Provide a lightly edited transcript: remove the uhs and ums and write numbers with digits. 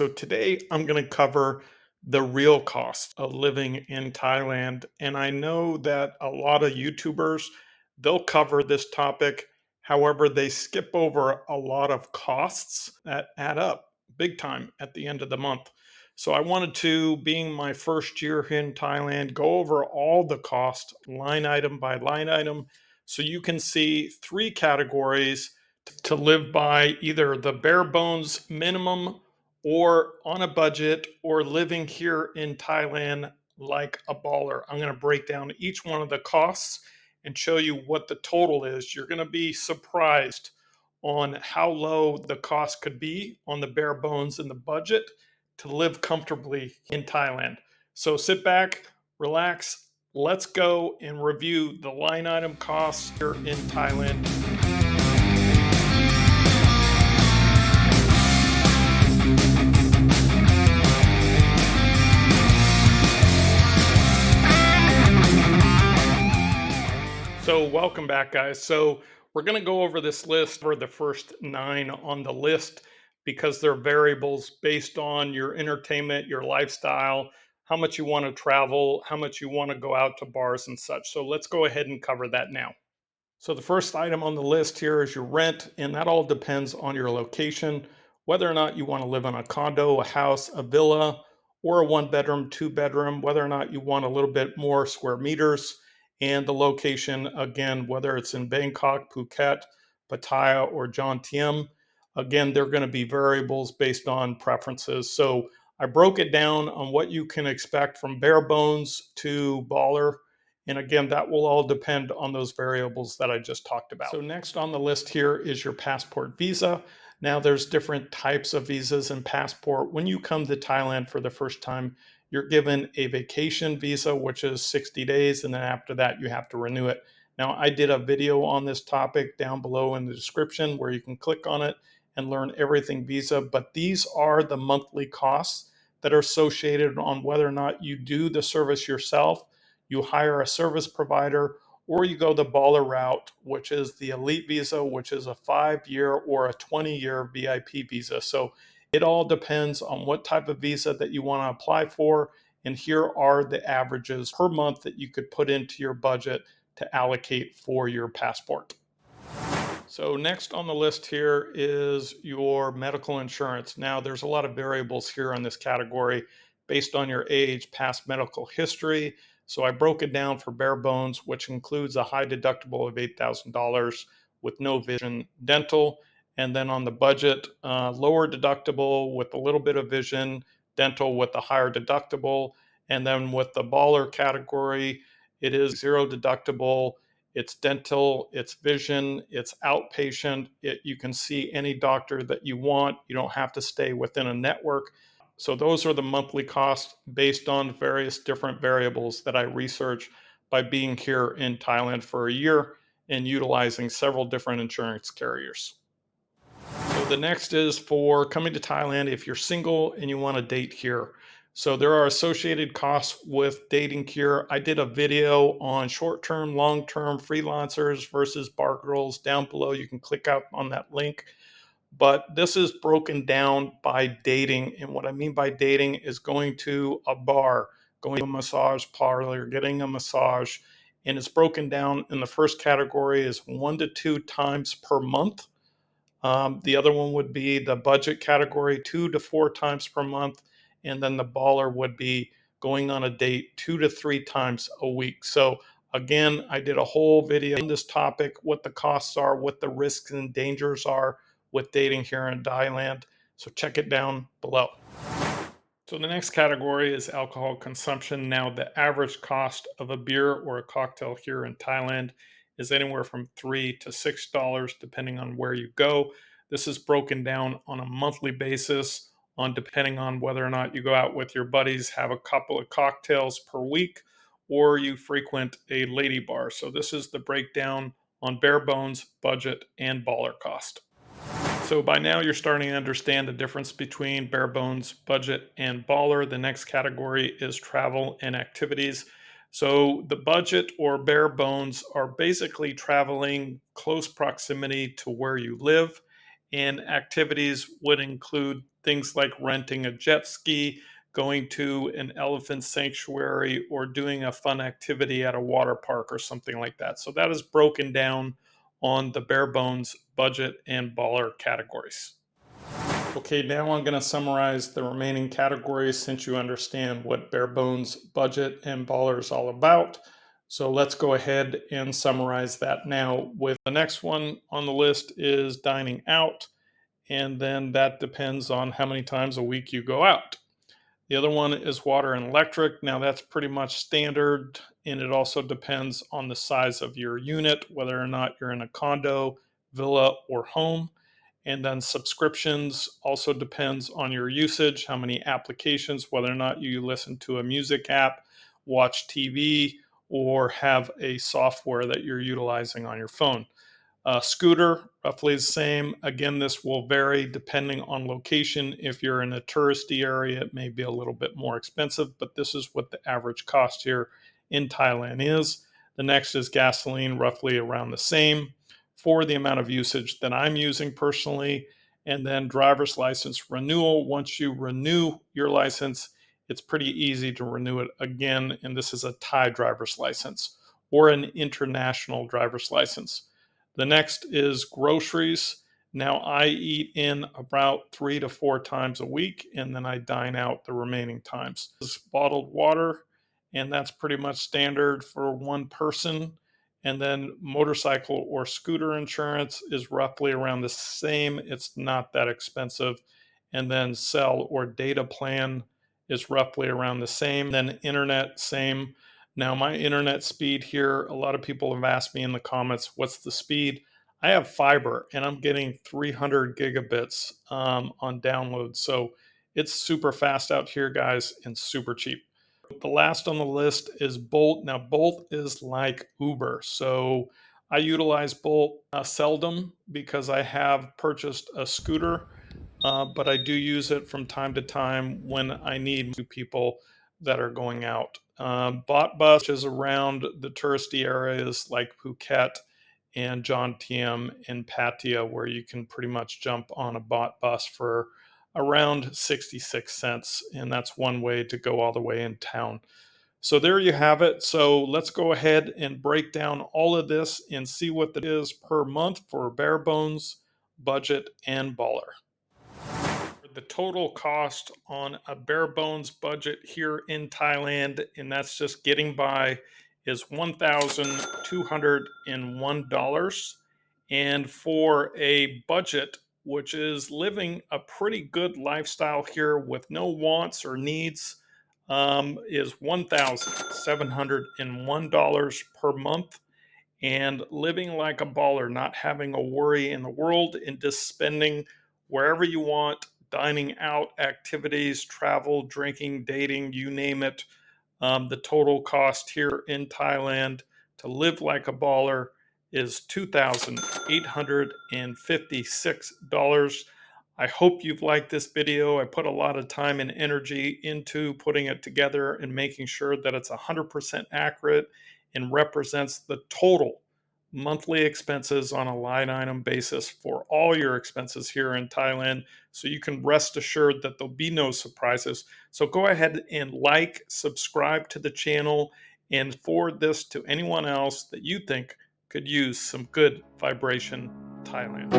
So today I'm going to cover the real cost of living in Thailand. And I know that a lot of YouTubers, they'll cover this topic. However, they skip over a lot of costs that add up big time at the end of the month. So I wanted to, being my first year here in Thailand, go over all the cost line item by line item so you can see three categories to live by: either the bare bones minimum, or on a budget, or living here in Thailand like a baller. I'm going to break down each one of the costs and show you what the total is. You're going to be surprised on how low the cost could be on the bare bones and the budget to live comfortably in Thailand. So sit back, relax, let's go and review the line item costs here in Thailand. So welcome back, guys. So we're going to go over this list for the first 9 on the list because they're variables based on your entertainment, your lifestyle, how much you want to travel, how much you want to go out to bars and such. So let's go ahead and cover that now. So the first item on the list here is your rent, and that all depends on your location, whether or not you want to live in a condo, a house, a villa, or a 1 bedroom, 2 bedroom, whether or not you want a little bit more square meters, and the location, again, whether it's in Bangkok, Phuket, Pattaya, or Jomtien. Again, they're going to be variables based on preferences. So I broke it down on what you can expect from bare bones to baller, and again, that will all depend on those variables that I just talked about. So next on the list here is your passport visa. Now there's different types of visas and passport. When you come to Thailand for the first time, you're given a vacation visa, which is 60 days. And then after that, you have to renew it. Now I did a video on this topic down below in the description where you can click on it and learn everything visa. But these are the monthly costs that are associated on whether or not you do the service yourself, you hire a service provider, or you go the baller route, which is the elite visa, which is a 5-year or a 20-year VIP visa. So it all depends on what type of visa that you want to apply for. And here are the averages per month that you could put into your budget to allocate for your passport. So next on the list here is your medical insurance. Now there's a lot of variables here on this category based on your age, past medical history. So I broke it down for bare bones, which includes a high deductible of $8,000 with no vision, dental. And then on the budget, lower deductible with a little bit of vision, dental with a higher deductible. And then with the baller category, it is zero deductible, it's dental, it's vision, it's outpatient. You can see any doctor that you want. You don't have to stay within a network. So those are the monthly costs based on various different variables that I research by being here in Thailand for a year and utilizing several different insurance carriers. So the next is for coming to Thailand if you're single and you want to date here. So there are associated costs with dating here. I did a video on short-term, long-term freelancers versus bargirls down below. You can click out on that link. But this is broken down by dating. And what I mean by dating is going to a bar, going to a massage parlor, getting a massage. And it's broken down in the first category is 1 to 2 times per month. The other one would be the budget category, 2 to 4 times per month. And then the baller would be going on a date 2 to 3 times a week. So again, I did a whole video on this topic, what the costs are, what the risks and dangers are with dating here in Thailand. So check it down below. So the next category is alcohol consumption. Now, the average cost of a beer or a cocktail here in Thailand is anywhere from $3 to $6, depending on where you go. This is broken down on a monthly basis, on depending on whether or not you go out with your buddies, have a couple of cocktails per week, or you frequent a lady bar. So this is the breakdown on bare bones, budget, and baller cost. So by now you're starting to understand the difference between bare bones, budget, and baller. The next category is travel and activities. So the budget or bare bones are basically traveling close proximity to where you live. And activities would include things like renting a jet ski, going to an elephant sanctuary, or doing a fun activity at a water park or something like that. So that is broken down on the bare bones budget and baller categories. Okay, now I'm going to summarize the remaining categories since you understand what bare bones, budget, and baller is all about. So let's go ahead and summarize that now. With the next one on the list is dining out, and then that depends on how many times a week you go out. The other one is water and electric. Now that's pretty much standard, and it also depends on the size of your unit, whether or not you're in a condo, villa, or home. And then subscriptions also depends on your usage, how many applications, whether or not you listen to a music app, watch TV, or have a software that you're utilizing on your phone. Scooter, roughly the same. Again, this will vary depending on location. If you're in a touristy area, it may be a little bit more expensive, but this is what the average cost here in Thailand is. The next is gasoline, roughly around the same for the amount of usage that I'm using personally. And then driver's license renewal. Once you renew your license, it's pretty easy to renew it again. And this is a Thai driver's license or an international driver's license. The next is groceries. Now I eat in about 3 to 4 times a week, and then I dine out the remaining times. This is bottled water, and that's pretty much standard for one person. And then motorcycle or scooter insurance is roughly around the same. It's not that expensive. And then cell or data plan is roughly around the same. Then internet, same. Now, my internet speed here, a lot of people have asked me in the comments, what's the speed? I have fiber and I'm getting 300 gigabits on download. So it's super fast out here, guys, and super cheap. The last on the list is Bolt. Now, Bolt is like Uber. So I utilize Bolt seldom because I have purchased a scooter, but I do use it from time to time when I need two people that are going out. Bot Bus is around the touristy areas like Phuket and John Tiem and Pattaya, where you can pretty much jump on a bot bus for around 66 cents. And that's one way to go all the way in town. So there you have it. So let's go ahead and break down all of this and see what that is per month for bare bones, budget, and baller. The total cost on a bare bones budget here in Thailand, and that's just getting by, is $1,201. And for a budget, which is living a pretty good lifestyle here with no wants or needs, is $1,701 per month. And living like a baller, not having a worry in the world, and just spending wherever you want, dining out, activities, travel, drinking, dating, you name it. The total cost here in Thailand to live like a baller is $2,856. I hope you've liked this video. I put a lot of time and energy into putting it together and making sure that it's 100% accurate and represents the total monthly expenses on a line item basis for all your expenses here in Thailand. So you can rest assured that there'll be no surprises. So go ahead and like, subscribe to the channel, and forward this to anyone else that you think could use some good vibration Thailand.